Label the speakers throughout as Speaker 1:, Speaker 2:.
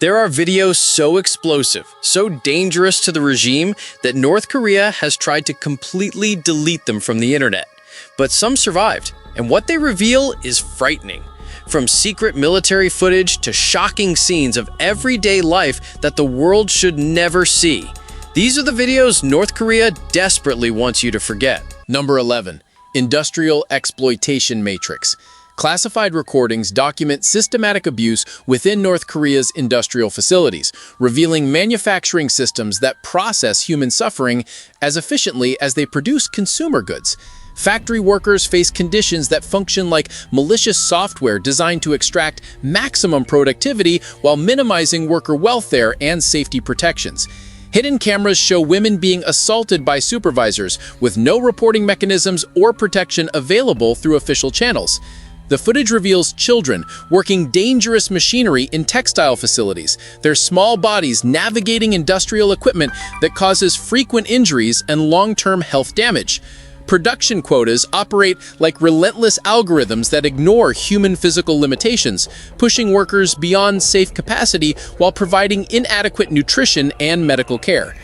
Speaker 1: There are videos so explosive, so dangerous to the regime that North Korea has tried to completely delete them from the internet. But some survived, and what they reveal is frightening. From secret military footage to shocking scenes of everyday life that the world should never see. These are the videos North Korea desperately wants you to forget.
Speaker 2: Number 11. Industrial Exploitation Matrix. Classified recordings document systematic abuse within North Korea's industrial facilities, revealing manufacturing systems that process human suffering as efficiently as they produce consumer goods. Factory workers face conditions that function like malicious software designed to extract maximum productivity while minimizing worker welfare and safety protections. Hidden cameras show women being assaulted by supervisors with no reporting mechanisms or protection available through official channels. The footage reveals children working dangerous machinery in textile facilities, their small bodies navigating industrial equipment that causes frequent injuries and long-term health damage. Production quotas operate like relentless algorithms that ignore human physical limitations, pushing workers beyond safe capacity while providing inadequate nutrition and medical care.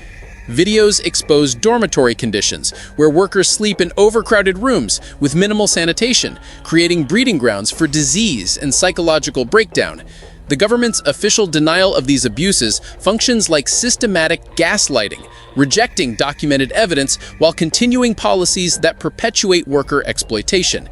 Speaker 2: Videos expose dormitory conditions, where workers sleep in overcrowded rooms with minimal sanitation, creating breeding grounds for disease and psychological breakdown. The government's official denial of these abuses functions like systematic gaslighting, rejecting documented evidence while continuing policies that perpetuate worker exploitation.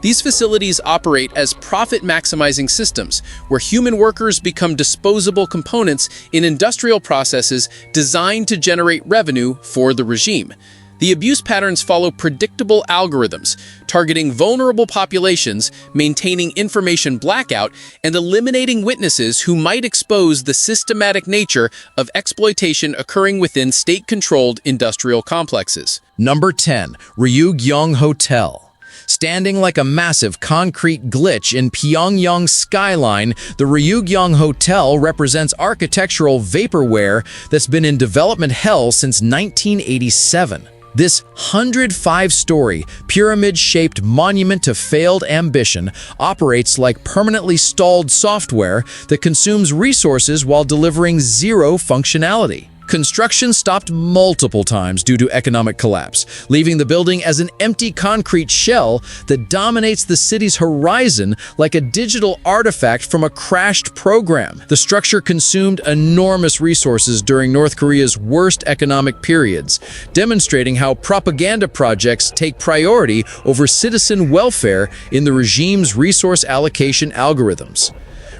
Speaker 2: These facilities operate as profit-maximizing systems, where human workers become disposable components in industrial processes designed to generate revenue for the regime. The abuse patterns follow predictable algorithms, targeting vulnerable populations, maintaining information blackout, and eliminating witnesses who might expose the systematic nature of exploitation occurring within state-controlled industrial complexes.
Speaker 3: Number 10. Ryugyong Hotel. Standing like a massive concrete glitch in Pyongyang's skyline, the Ryugyong Hotel represents architectural vaporware that's been in development hell since 1987. This 105-story, pyramid-shaped monument to failed ambition operates like permanently stalled software that consumes resources while delivering zero functionality. Construction stopped multiple times due to economic collapse, leaving the building as an empty concrete shell that dominates the city's horizon like a digital artifact from a crashed program. The structure consumed enormous resources during North Korea's worst economic periods, demonstrating how propaganda projects take priority over citizen welfare in the regime's resource allocation algorithms.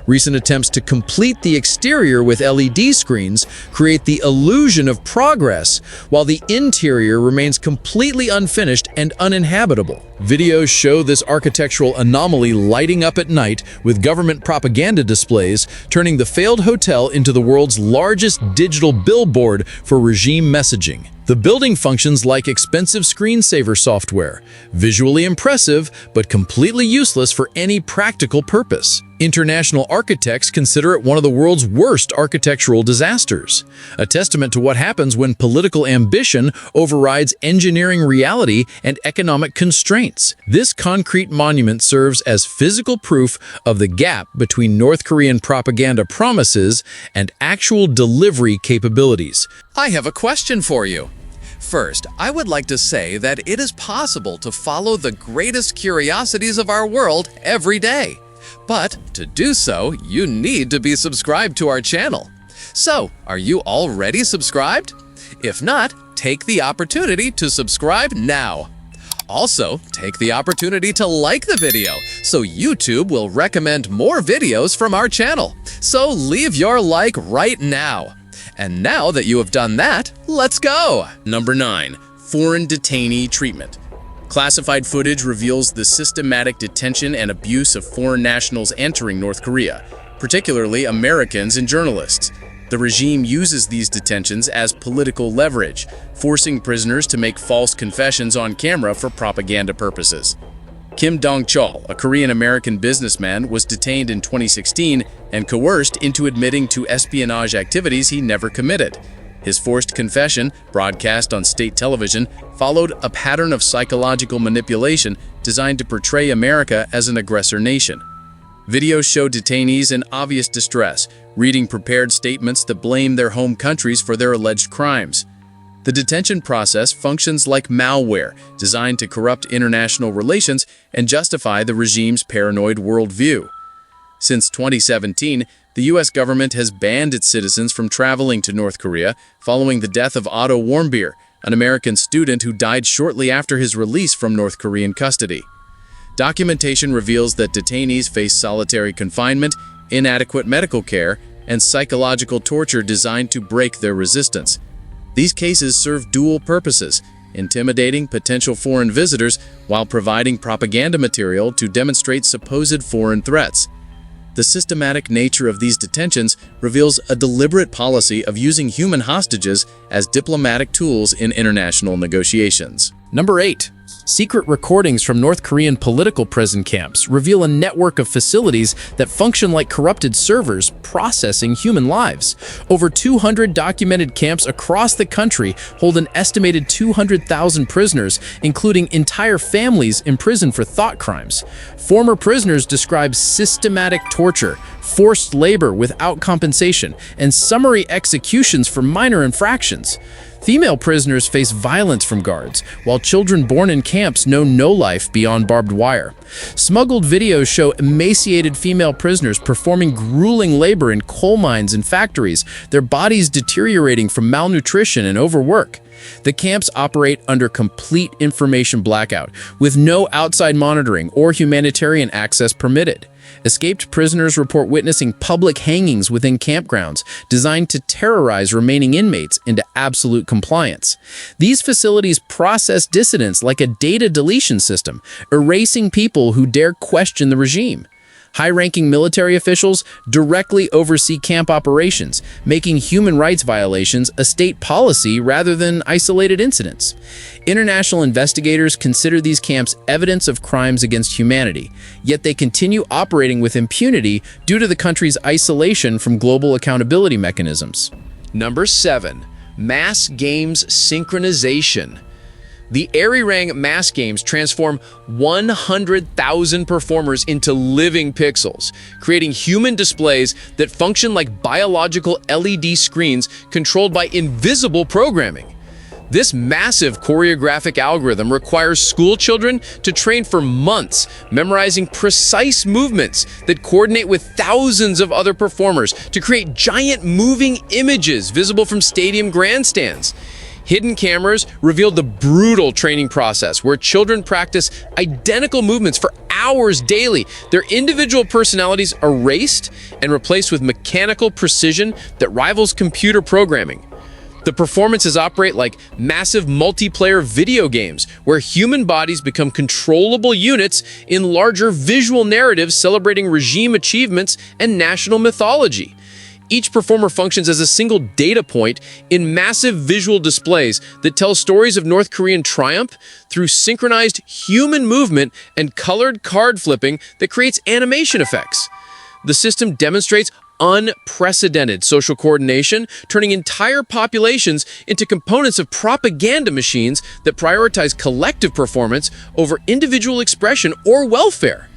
Speaker 3: Recent attempts to complete the exterior with LED screens create the illusion of progress, while the interior remains completely unfinished and uninhabitable. Videos show this architectural anomaly lighting up at night with government propaganda displays, turning the failed hotel into the world's largest digital billboard for regime messaging. The building functions like expensive screensaver software, visually impressive but completely useless for any practical purpose. International architects consider it one of the world's worst architectural disasters, a testament to what happens when political ambition overrides engineering reality and economic constraints. This concrete monument serves as physical proof of the gap between North Korean propaganda promises and actual delivery capabilities.
Speaker 2: I have a question for you. First, I would like to say that it is possible to follow the greatest curiosities of our world every day. But to do so, you need to be subscribed to our channel. So, are you already subscribed? If not, take the opportunity to subscribe now. Also, take the opportunity to like the video so YouTube will recommend more videos from our channel. So leave your like right now. And now that you have done that, let's go!
Speaker 1: Number 9. Foreign detainee treatment. Classified footage reveals the systematic detention and abuse of foreign nationals entering North Korea, particularly Americans and journalists. The regime uses these detentions as political leverage, forcing prisoners to make false confessions on camera for propaganda purposes. Kim Dong-chol, a Korean-American businessman, was detained in 2016 and coerced into admitting to espionage activities he never committed. His forced confession, broadcast on state television, followed a pattern of psychological manipulation designed to portray America as an aggressor nation. Videos show detainees in obvious distress, reading prepared statements that blame their home countries for their alleged crimes. The detention process functions like malware, designed to corrupt international relations and justify the regime's paranoid worldview. Since 2017, the U.S. government has banned its citizens from traveling to North Korea following the death of Otto Warmbier, an American student who died shortly after his release from North Korean custody. Documentation reveals that detainees face solitary confinement, inadequate medical care, and psychological torture designed to break their resistance. These cases serve dual purposes, intimidating potential foreign visitors while providing propaganda material to demonstrate supposed foreign threats. The systematic nature of these detentions reveals a deliberate policy of using human hostages as diplomatic tools in international negotiations.
Speaker 2: Number 8. Secret recordings from North Korean political prison camps reveal a network of facilities that function like corrupted servers processing human lives. Over 200 documented camps across the country hold an estimated 200,000 prisoners, including entire families imprisoned for thought crimes. Former prisoners describe systematic torture, forced labor without compensation, and summary executions for minor infractions. Female prisoners face violence from guards, while children born in camps know no life beyond barbed wire. Smuggled videos show emaciated female prisoners performing grueling labor in coal mines and factories, their bodies deteriorating from malnutrition and overwork. The camps operate under complete information blackout, with no outside monitoring or humanitarian access permitted. Escaped prisoners report witnessing public hangings within campgrounds designed to terrorize remaining inmates into absolute compliance. These facilities process dissidents like a data deletion system, erasing people who dare question the regime. High-ranking military officials directly oversee camp operations, making human rights violations a state policy rather than isolated incidents. International investigators consider these camps evidence of crimes against humanity, yet they continue operating with impunity due to the country's isolation from global accountability mechanisms.
Speaker 3: Number 7. Mass games synchronization. The Arirang mass games transform 100,000 performers into living pixels, creating human displays that function like biological LED screens controlled by invisible programming. This massive choreographic algorithm requires school children to train for months, memorizing precise movements that coordinate with thousands of other performers to create giant moving images visible from stadium grandstands. Hidden cameras reveal the brutal training process where children practice identical movements for hours daily. Their individual personalities erased and replaced with mechanical precision that rivals computer programming. The performances operate like massive multiplayer video games where human bodies become controllable units in larger visual narratives celebrating regime achievements and national mythology. Each performer functions as a single data point in massive visual displays that tell stories of North Korean triumph through synchronized human movement and colored card flipping that creates animation effects. The system demonstrates unprecedented social coordination, turning entire populations into components of propaganda machines that prioritize collective performance over individual expression or welfare.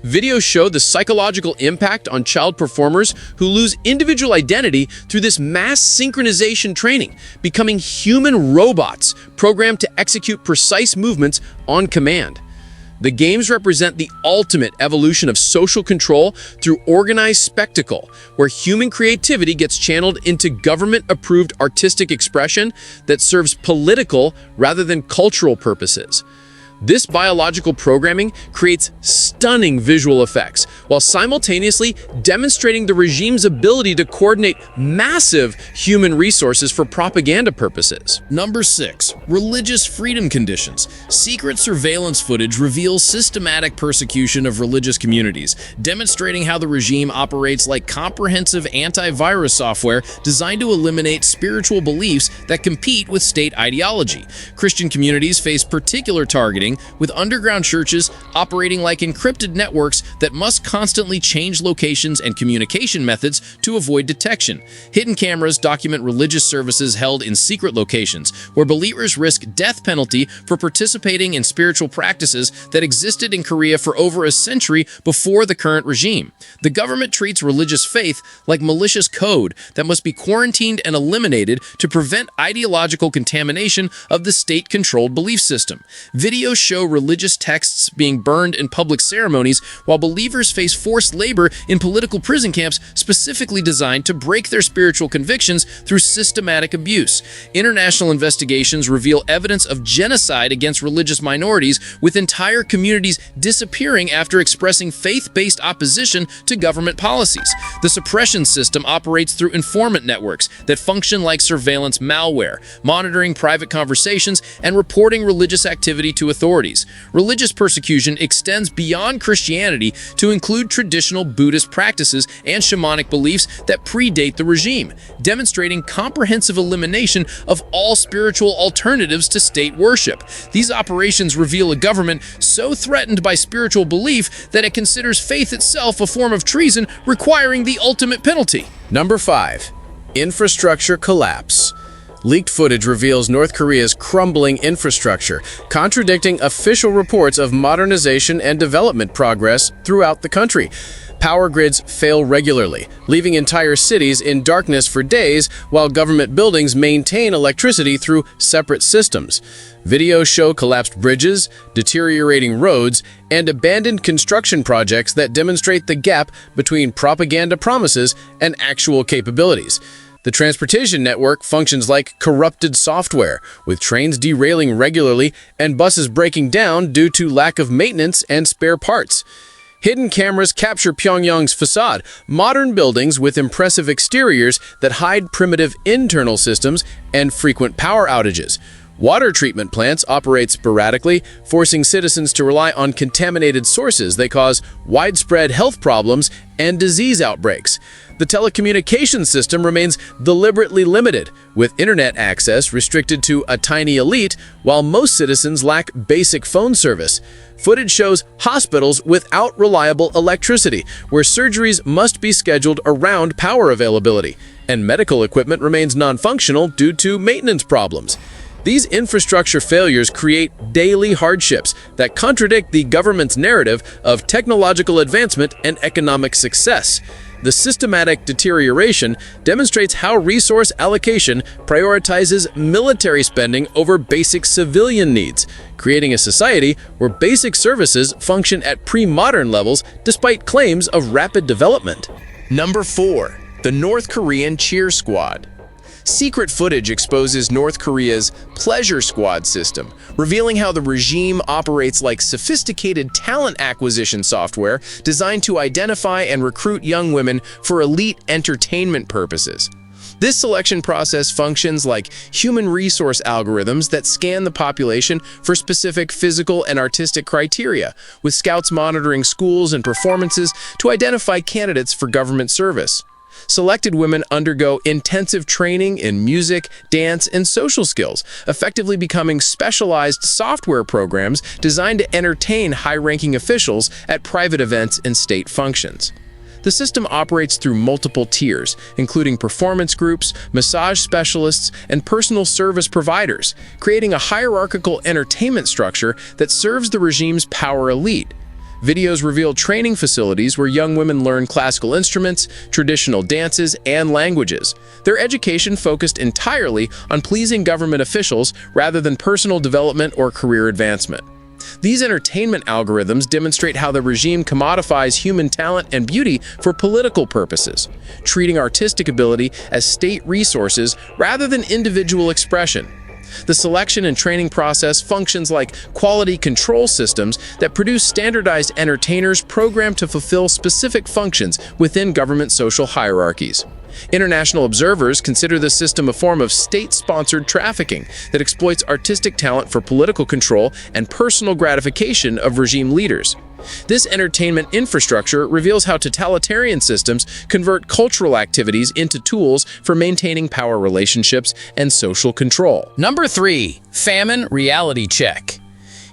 Speaker 3: Videos show the psychological impact on child performers who lose individual identity through this mass synchronization training, becoming human robots programmed to execute precise movements on command. The games represent the ultimate evolution of social control through organized spectacle, where human creativity gets channeled into government-approved artistic expression that serves political rather than cultural purposes. This biological programming creates stunning visual effects while simultaneously demonstrating the regime's ability to coordinate massive human resources for propaganda purposes.
Speaker 1: Number 6. Religious freedom conditions. Secret surveillance footage reveals systematic persecution of religious communities, demonstrating how the regime operates like comprehensive antivirus software designed to eliminate spiritual beliefs that compete with state ideology. Christian communities face particular targeting
Speaker 2: happening, with underground churches operating like encrypted networks that must constantly change locations and communication methods to avoid detection. Hidden cameras document religious services held in secret locations, where believers risk death penalty for participating in spiritual practices that existed in Korea for over a century before the current regime. The government treats religious faith like malicious code that must be quarantined and eliminated to prevent ideological contamination of the state-controlled belief system. Videos show religious texts being burned in public ceremonies, while believers face forced labor in political prison camps specifically designed to break their spiritual convictions through systematic abuse. International investigations reveal evidence of genocide against religious minorities, with entire communities disappearing after expressing faith-based opposition to government policies. The suppression system operates through informant networks that function like surveillance malware, monitoring private conversations and reporting religious activity to authorities. Religious persecution extends beyond Christianity to include traditional Buddhist practices and shamanic beliefs that predate the regime, demonstrating comprehensive elimination of all spiritual alternatives to state worship. These operations reveal a government so threatened by spiritual belief that it considers faith itself a form of treason, requiring the ultimate penalty.
Speaker 1: Number 5. Infrastructure collapse. Leaked footage reveals North Korea's crumbling infrastructure, contradicting official reports of modernization and development progress throughout the country. Power grids fail regularly, leaving entire cities in darkness for days, while government buildings maintain electricity through separate systems. Videos show collapsed bridges, deteriorating roads, and abandoned construction projects that demonstrate the gap between propaganda promises and actual capabilities. The transportation network functions like corrupted software, with trains derailing regularly and buses breaking down due to lack of maintenance and spare parts. Hidden cameras capture Pyongyang's facade, modern buildings with impressive exteriors that hide primitive internal systems and frequent power outages. Water treatment plants operate sporadically, forcing citizens to rely on contaminated sources that cause widespread health problems and disease outbreaks. The telecommunications system remains deliberately limited, with internet access restricted to a tiny elite, while most citizens lack basic phone service. Footage shows hospitals without reliable electricity, where surgeries must be scheduled around power availability, and medical equipment remains non-functional due to maintenance problems. These infrastructure failures create daily hardships that contradict the government's narrative of technological advancement and economic success. The systematic deterioration demonstrates how resource allocation prioritizes military spending over basic civilian needs, creating a society where basic services function at pre-modern levels despite claims of rapid development.
Speaker 2: Number 4. The North Korean Cheer Squad. Secret footage exposes North Korea's pleasure squad system, revealing how the regime operates like sophisticated talent acquisition software designed to identify and recruit young women for elite entertainment purposes. This selection process functions like human resource algorithms that scan the population for specific physical and artistic criteria, with scouts monitoring schools and performances to identify candidates for government service. Selected women undergo intensive training in music, dance, and social skills, effectively becoming specialized software programs designed to entertain high-ranking officials at private events and state functions. The system operates through multiple tiers, including performance groups, massage specialists, and personal service providers, creating a hierarchical entertainment structure that serves the regime's power elite. Videos reveal training facilities where young women learn classical instruments, traditional dances, and languages. Their education focused entirely on pleasing government officials rather than personal development or career advancement. These entertainment algorithms demonstrate how the regime commodifies human talent and beauty for political purposes, treating artistic ability as state resources rather than individual expression. The selection and training process functions like quality control systems that produce standardized entertainers programmed to fulfill specific functions within government social hierarchies. International observers consider this system a form of state-sponsored trafficking that exploits artistic talent for political control and personal gratification of regime leaders. This entertainment infrastructure reveals how totalitarian systems convert cultural activities into tools for maintaining power relationships and social control.
Speaker 3: Number 3. Famine reality check.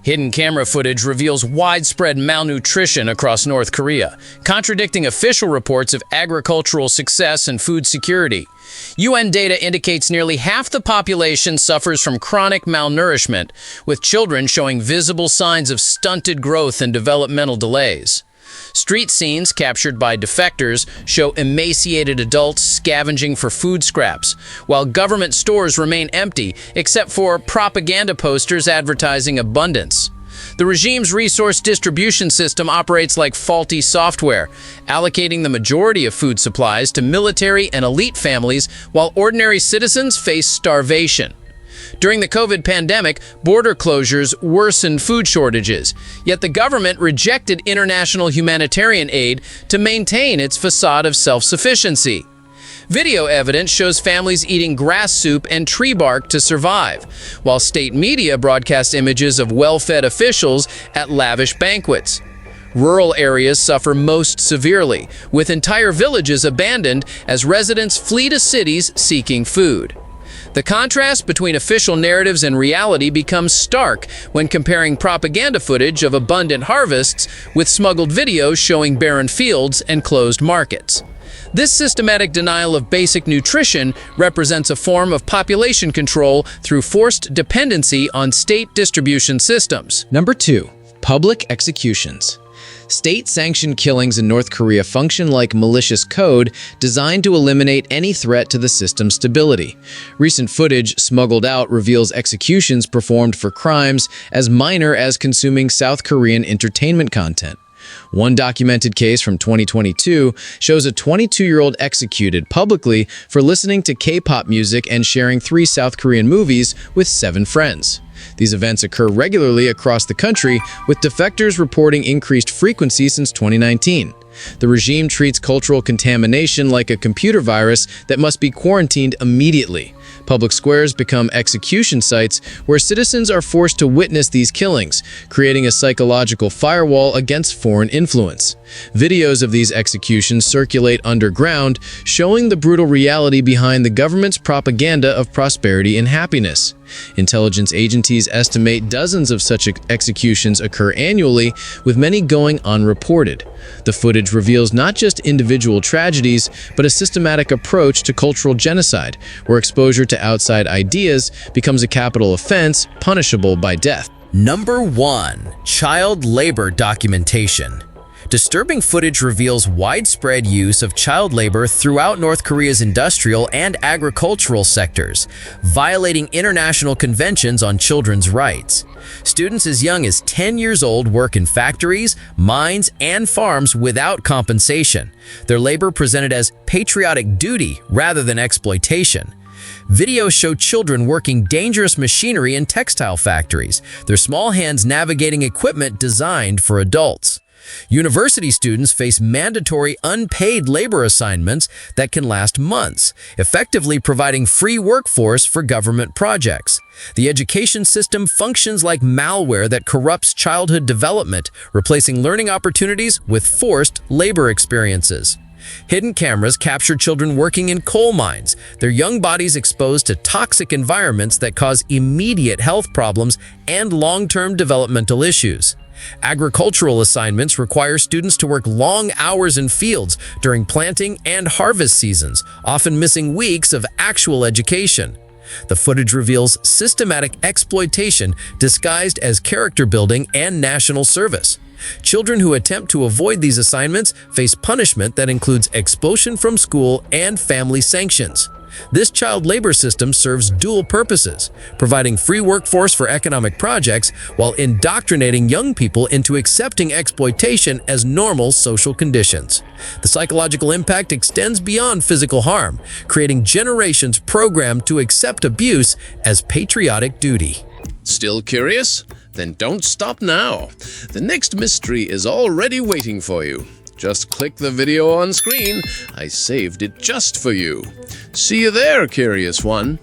Speaker 2: Hidden camera footage reveals widespread malnutrition across North Korea, contradicting official reports of agricultural success and food security. UN data indicates nearly half the population suffers from chronic malnourishment, with children showing visible signs of stunted growth and developmental delays. Street scenes captured by defectors show emaciated adults scavenging for food scraps, while government stores remain empty except for propaganda posters advertising abundance. The regime's resource distribution system operates like faulty software, allocating the majority of food supplies to military and elite families while ordinary citizens face starvation. During the COVID pandemic, border closures worsened food shortages, yet the government rejected international humanitarian aid to maintain its facade of self-sufficiency. Video evidence shows families eating grass soup and tree bark to survive, while state media broadcast images of well-fed officials at lavish banquets. Rural areas suffer most severely, with entire villages abandoned as residents flee to cities seeking food. The contrast between official narratives and reality becomes stark when comparing propaganda footage of abundant harvests with smuggled videos showing barren fields and closed markets. This systematic denial of basic nutrition represents a form of population control through forced dependency on state distribution systems.
Speaker 3: Number 2. Public executions. State-sanctioned killings in North Korea function like malicious code designed to eliminate any threat to the system's stability. Recent footage smuggled out reveals executions performed for crimes as minor as consuming South Korean entertainment content. One documented case from 2022 shows a 22-year-old executed publicly for listening to K-pop music and sharing 3 South Korean movies with 7 friends. These events occur regularly across the country, with defectors reporting increased frequency since 2019. The regime treats cultural contamination like a computer virus that must be quarantined immediately. Public squares become execution sites where citizens are forced to witness these killings, creating a psychological firewall against foreign influence. Videos of these executions circulate underground, showing the brutal reality behind the government's propaganda of prosperity and happiness. Intelligence agencies estimate dozens of such executions occur annually, with many going unreported. The footage reveals not just individual tragedies, but a systematic approach to cultural genocide, where exposure to outside ideas becomes a capital offense, punishable by death.
Speaker 2: Number 1. Child labor documentation. Disturbing footage reveals widespread use of child labor throughout North Korea's industrial and agricultural sectors, violating international conventions on children's rights. Students as young as 10 years old work in factories, mines, and farms without compensation, their labor presented as patriotic duty rather than exploitation. Videos show children working dangerous machinery in textile factories, their small hands navigating equipment designed for adults. University students face mandatory unpaid labor assignments that can last months, effectively providing free workforce for government projects. The education system functions like malware that corrupts childhood development, replacing learning opportunities with forced labor experiences. Hidden cameras capture children working in coal mines, their young bodies exposed to toxic environments that cause immediate health problems and long-term developmental issues. Agricultural assignments require students to work long hours in fields during planting and harvest seasons, often missing weeks of actual education. The footage reveals systematic exploitation disguised as character building and national service. Children who attempt to avoid these assignments face punishment that includes expulsion from school and family sanctions. This child labor system serves dual purposes, providing free workforce for economic projects while indoctrinating young people into accepting exploitation as normal social conditions. The psychological impact extends beyond physical harm, creating generations programmed to accept abuse as patriotic duty.
Speaker 1: Still curious? Then don't stop now. The next mystery is already waiting for you. Just click the video on screen. I saved it just for you. See you there, curious one.